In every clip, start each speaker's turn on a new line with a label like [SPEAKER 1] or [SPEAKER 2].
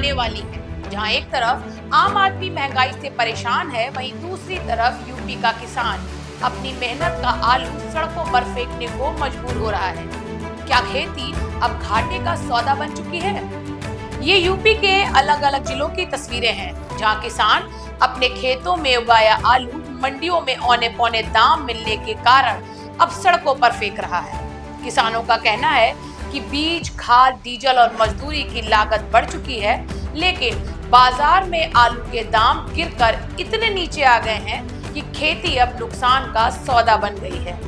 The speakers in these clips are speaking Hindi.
[SPEAKER 1] आने वाली है, जहां एक तरफ आम आदमी महंगाई से परेशान है, वहीं दूसरी तरफ यूपी का किसान अपनी मेहनत का आलू सड़कों पर फेंकने को मजबूर हो रहा है। क्या खेती अब घाटे का सौदा बन चुकी है? ये यूपी के अलग अलग जिलों की तस्वीरें हैं, जहां किसान अपने खेतों में उगाया आलू मंडियों में औने पौने दाम मिलने के कारण अब सड़कों पर फेंक रहा है। किसानों का कहना है कि बीज, खाद, डीजल और मजदूरी की लागत बढ़ चुकी है, लेकिन बाजार में आलू के दाम गिरकर इतने नीचे आ गए हैं कि खेती अब नुकसान का सौदा बन गई है।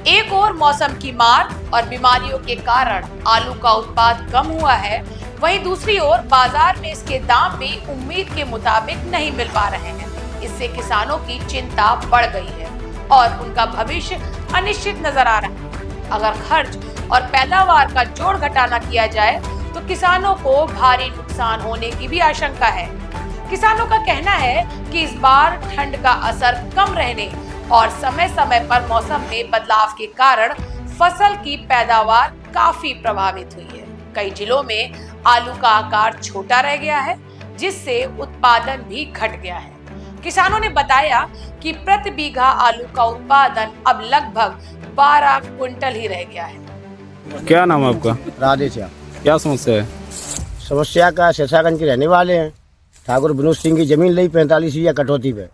[SPEAKER 1] एक और मौसम की मार और बीमारियों के कारण आलू का उत्पाद कम हुआ है, वहीं दूसरी ओर बाजार में इसके दाम भी उम्मीद के मुताबिक नहीं मिल पा रहे हैं। इससे किसानों की चिंता बढ़ गई है और उनका भविष्य अनिश्चित नजर आ रहा है। अगर खर्च और पैदावार का जोड़ घटाना किया जाए तो किसानों को भारी नुकसान होने की भी आशंका है। किसानों का कहना है कि इस बार ठंड का असर कम रहने और समय समय पर मौसम में बदलाव के कारण फसल की पैदावार काफी प्रभावित हुई है। कई जिलों में आलू का आकार छोटा रह गया है, जिससे उत्पादन भी घट गया है। किसानों ने बताया कि प्रति बीघा आलू का उत्पादन अब लगभग 12 क्विंटल ही रह गया है।
[SPEAKER 2] क्या नाम है आपका?
[SPEAKER 3] राधेश्याम।
[SPEAKER 2] क्या समस्या है?
[SPEAKER 3] समस्या का शेषागंज के रहने वाले हैं। ठाकुर विनोद सिंह की जमीन ली 45 या कटौती पे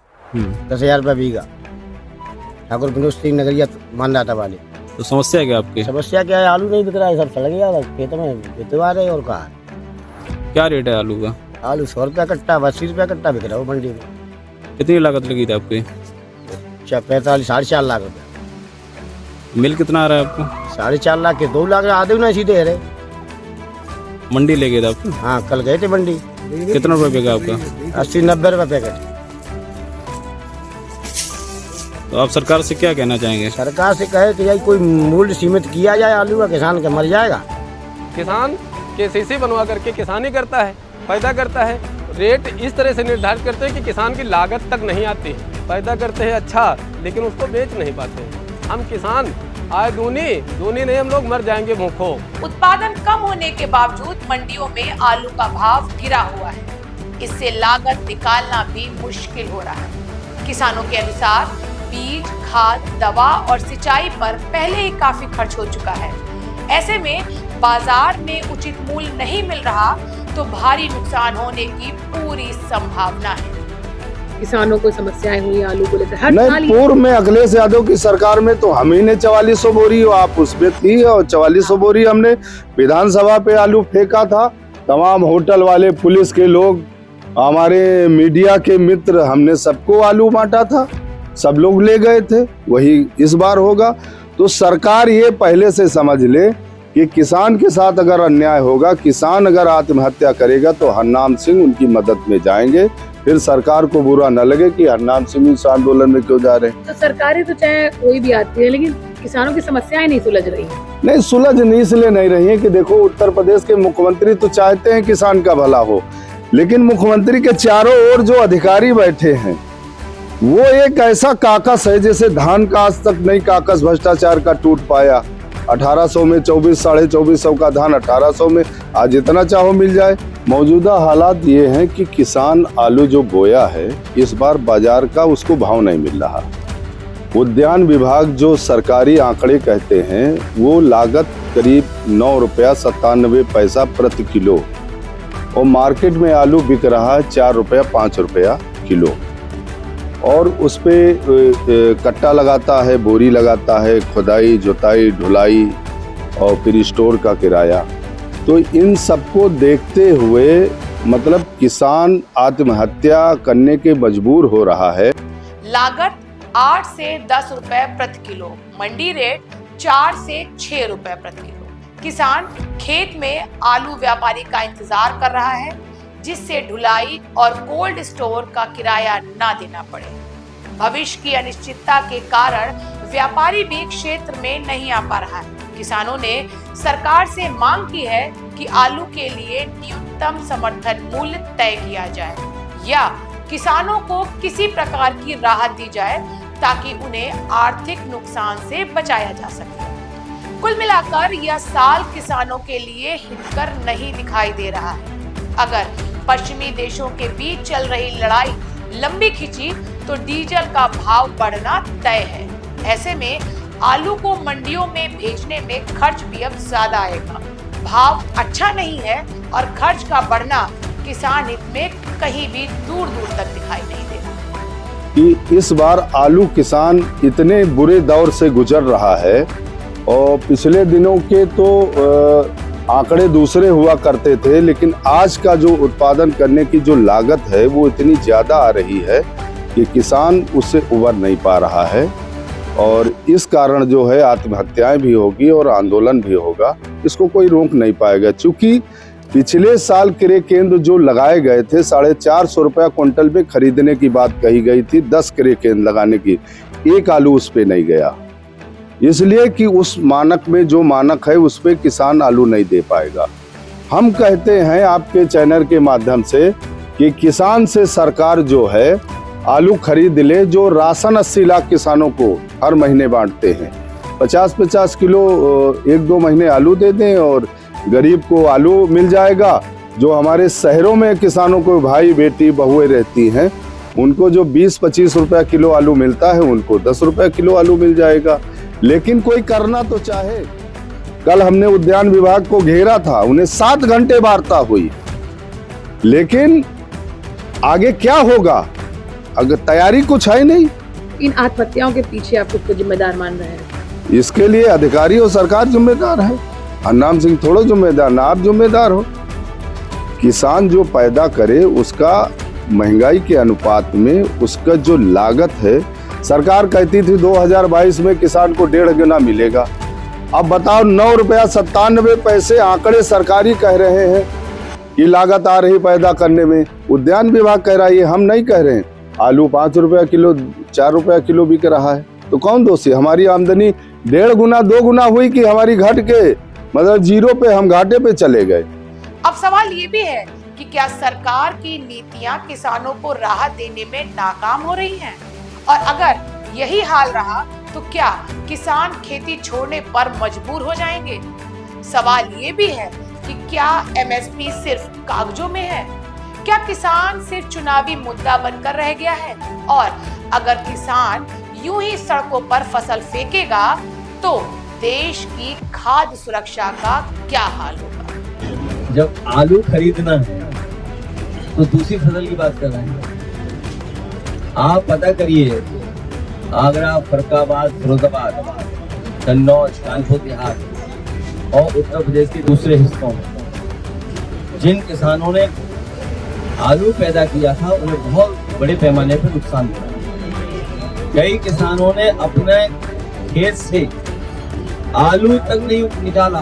[SPEAKER 3] 10,000 रुपये बीघा। ठाकुर विनोद सिंह नगरिया मानदाता वाले।
[SPEAKER 2] तो समस्या क्या आपकी?
[SPEAKER 3] समस्या क्या है, आलू नहीं बिक रहा है, सब सड़ गया खेतों में बितवा रहे। और कहा
[SPEAKER 2] क्या रेट है आलू का?
[SPEAKER 3] आलू 100 रुपया कट्टा, 80 रुपया कट्टा बिक रहा है मंडी में।
[SPEAKER 2] कितनी लागत लगी थी आपकी?
[SPEAKER 3] 45 4.5 लाख रुपया।
[SPEAKER 2] मिल कितना आ रहा है आपको?
[SPEAKER 3] 4.5 लाख के 2 लाख आधे ना सीधे रहे।
[SPEAKER 2] मंडी ले गए थे आपको?
[SPEAKER 3] हाँ, कल गए थे मंडी।
[SPEAKER 2] कितना रुपये बिका आपका?
[SPEAKER 3] 80-90 रुपये पैकेट।
[SPEAKER 2] तो आप सरकार से क्या कहना चाहेंगे?
[SPEAKER 3] सरकार से कहे कि कोई मूल्य सीमित किया जाए आलू का, किसान का मर जाएगा।
[SPEAKER 4] किसान केसीसी बनवा करके किसानी करता है, पैदा करता है। रेट इस तरह से निर्धारित करते हैं कि किसान की लागत तक नहीं आती। पैदा करते हैं अच्छा, लेकिन उसको बेच नहीं पाते। हम किसान आए दूनी नहीं, हम लोग मर जाएंगे भूखों।
[SPEAKER 1] उत्पादन कम होने के बावजूद मंडियों में आलू का भाव गिरा हुआ है। इससे लागत निकालना भी मुश्किल हो रहा है। किसानों के अनुसार बीज, खाद, दवा और सिंचाई पर पहले ही काफी खर्च हो चुका है। ऐसे में बाजार में उचित मूल्य नहीं मिल रहा तो भारी नुकसान होने की पूरी संभावना है।
[SPEAKER 5] किसानों को समस्याएं हुई आलू को लेकर हर
[SPEAKER 6] नहीं, पूर्व में अखिलेश यादव की सरकार में तो हम ही ने 4400 बोरी, आप उसमें थी, और 4400 बोरी हमने विधानसभा पे आलू फेंका था। तमाम होटल वाले, पुलिस के लोग, हमारे मीडिया के मित्र, हमने सबको आलू बांटा था, सब लोग ले गए थे। वही इस बार होगा। तो सरकार ये पहले से समझ ले कि किसान के साथ अगर अन्याय होगा, किसान अगर आत्महत्या करेगा तो हरनाम सिंह उनकी मदद में जाएंगे। फिर सरकार को बुरा न लगे कि हरनाम सिंह इस आंदोलन में क्यों जा रहे हैं।
[SPEAKER 5] तो सरकारें तो चाहे कोई भी आती है, लेकिन किसानों की समस्याएं नहीं सुलझ रही है।
[SPEAKER 6] नहीं, सुलझ इसलिए नहीं रही है कि देखो, उत्तर प्रदेश के मुख्यमंत्री तो चाहते हैं किसान का भला हो, लेकिन मुख्यमंत्री के चारों ओर जो अधिकारी बैठे हैं वो एक ऐसा काकस है, जैसे धान का आज तक नहीं काकस भ्रष्टाचार का टूट पाया। 1800 में 24, 2450 का धान 1800 में, आज इतना चाहो मिल जाए। मौजूदा हालात ये हैं कि किसान आलू जो बोया है, इस बार बाजार का उसको भाव नहीं मिल रहा। उद्यान विभाग जो सरकारी आंकड़े कहते हैं वो लागत करीब 9 रुपया 97 पैसा प्रति किलो, और मार्केट में आलू बिक रहा है 4 रुपया 5 रुपया किलो। और उस पे कट्टा लगाता है, बोरी लगाता है, खुदाई, जुताई, ढुलाई और फिर स्टोर का किराया। तो इन सबको देखते हुए मतलब किसान आत्महत्या करने के मजबूर हो रहा है।
[SPEAKER 1] लागत 8 से 10 रुपए प्रति किलो, मंडी रेट 4 से 6 रुपए प्रति किलो। किसान खेत में आलू व्यापारी का इंतजार कर रहा है, जिससे ढुलाई और कोल्ड स्टोर का किराया ना देना पड़े। भविष्य की अनिश्चितता के कारण व्यापारी भी क्षेत्र में नहीं आ पा रहा है। किसानों ने सरकार से मांग की है कि आलू के लिए न्यूनतम समर्थन मूल्य तय किया जाए या किसानों को किसी प्रकार की राहत दी जाए ताकि उन्हें आर्थिक नुकसान से बचाया जा सके। कुल मिलाकर यह साल किसानों के लिए हितकर नहीं दिखाई दे रहा है। अगर पश्चिमी देशों के बीच चल रही लड़ाई लंबी खिंची तो डीजल का भाव बढ़ना तय है। ऐसे में आलू को मंडियों में भेजने में खर्च भी अब ज्यादा आएगा। भाव अच्छा नहीं है और खर्च का बढ़ना किसान हित में कहीं भी दूर दूर तक दिखाई नहीं दे रहा
[SPEAKER 6] कि इस बार आलू किसान इतने बुरे दौर से गुजर रहा है और पिछले दिनों के तो आंकड़े दूसरे हुआ करते थे, लेकिन आज का जो उत्पादन करने की जो लागत है वो इतनी ज़्यादा आ रही है कि किसान उससे उबर नहीं पा रहा है और इस कारण जो है आत्महत्याएं भी होगी और आंदोलन भी होगा। इसको कोई रोक नहीं पाएगा, क्योंकि पिछले साल क्रय केंद्र जो लगाए गए थे 450 रुपया क्विंटल पे खरीदने की बात कही गई थी, 10 क्रय केंद्र लगाने की, एक आलू उस पे नहीं गया, इसलिए कि उस मानक में जो मानक है उस पे किसान आलू नहीं दे पाएगा। हम कहते हैं आपके चैनल के माध्यम से कि किसान से सरकार जो है आलू खरीद ले, जो राशन 80 लाख किसानों को हर महीने बांटते हैं, 50-50 किलो 1-2 महीने आलू दे दें और गरीब को आलू मिल जाएगा। जो हमारे शहरों में किसानों को भाई बेटी बहुएं रहती हैं उनको जो 20-25 रुपया किलो आलू मिलता है उनको 10 रुपया किलो आलू मिल जाएगा। लेकिन कोई करना तो चाहे। कल हमने उद्यान विभाग को घेरा था, उन्हें 7 घंटे वार्ता हुई, लेकिन आगे क्या होगा अगर तैयारी कुछ है नहीं।
[SPEAKER 5] इन आत्महत्याओं के पीछे आप खुद को जिम्मेदार मान रहे हैं?
[SPEAKER 6] इसके लिए अधिकारी और सरकार जिम्मेदार है। हरनाम सिंह थोड़ा जिम्मेदार ना, आप जिम्मेदार हो। किसान जो पैदा करे उसका महंगाई के अनुपात में उसका जो लागत है, सरकार कहती थी 2022 में किसान को 1.5 गुना मिलेगा। अब बताओ 9 रुपया 97 पैसे आंकड़े सरकारी कह रहे हैं कि लागत आ रही पैदा करने में। उद्यान विभाग कह रहा है, ये हम नहीं कह रहे हैं। आलू 5 रुपया किलो 4 रुपया किलो बिक रहा है, तो कौन दोषी? हमारी आमदनी 1.5 गुना 2 गुना हुई कि हमारी घट के मतलब जीरो पे, हम घाटे पे चले गए।
[SPEAKER 1] अब सवाल ये भी है कि क्या सरकार की नीतियां किसानों को राहत देने में नाकाम हो रही हैं? और अगर यही हाल रहा तो क्या किसान खेती छोड़ने पर मजबूर हो जाएंगे? सवाल ये भी है कि क्या एमएसपी सिर्फ कागजों में है? क्या किसान सिर्फ चुनावी मुद्दा बनकर रह गया है? और अगर किसान यूं ही सड़कों पर फसल फेंकेगा तो देश की खाद्य सुरक्षा का क्या हाल होगा?
[SPEAKER 7] जब आलू खरीदना है तो दूसरी फसल की बात कर रहे हैं। आप पता करिए, आगरा, फरुखाबाद, फिरोजाबाद, कन्नौज, कानपुर देहात और उत्तर प्रदेश के दूसरे हिस्सों में जिन किसानों ने आलू पैदा किया था उन्हें बहुत बड़े पैमाने पर नुकसान हुआ। कई किसानों ने अपने खेत से आलू तक नहीं निकाला,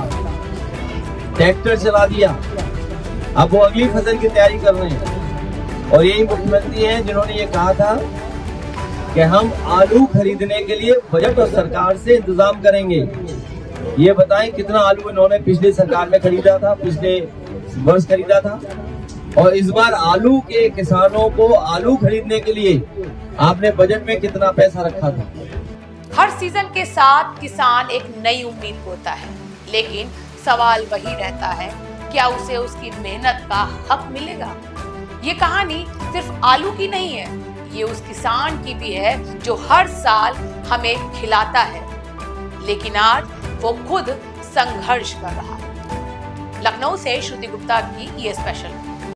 [SPEAKER 7] ट्रैक्टर चला दिया, अब वो अगली फसल की तैयारी कर रहे हैं। और यही मुख्यमंत्री हैं जिन्होंने ये कहा था कि हम आलू खरीदने के लिए बजट और सरकार से इंतजाम करेंगे। ये बताएं कितना आलू इन्होंने पिछली सरकार में खरीदा था, पिछले वर्ष खरीदा था, और इस बार आलू के किसानों को आलू खरीदने के लिए आपने बजट में कितना पैसा रखा था?
[SPEAKER 1] हर सीजन के साथ किसान एक नई उम्मीद होता है, लेकिन सवाल वही रहता है, क्या उसे उसकी मेहनत का हक मिलेगा? ये कहानी सिर्फ आलू की नहीं है, ये उस किसान की भी है जो हर साल हमें खिलाता है, लेकिन आज वो खुद संघर्ष कर रहा है। लखनऊ से श्रुति गुप्ता की ये स्पेशल।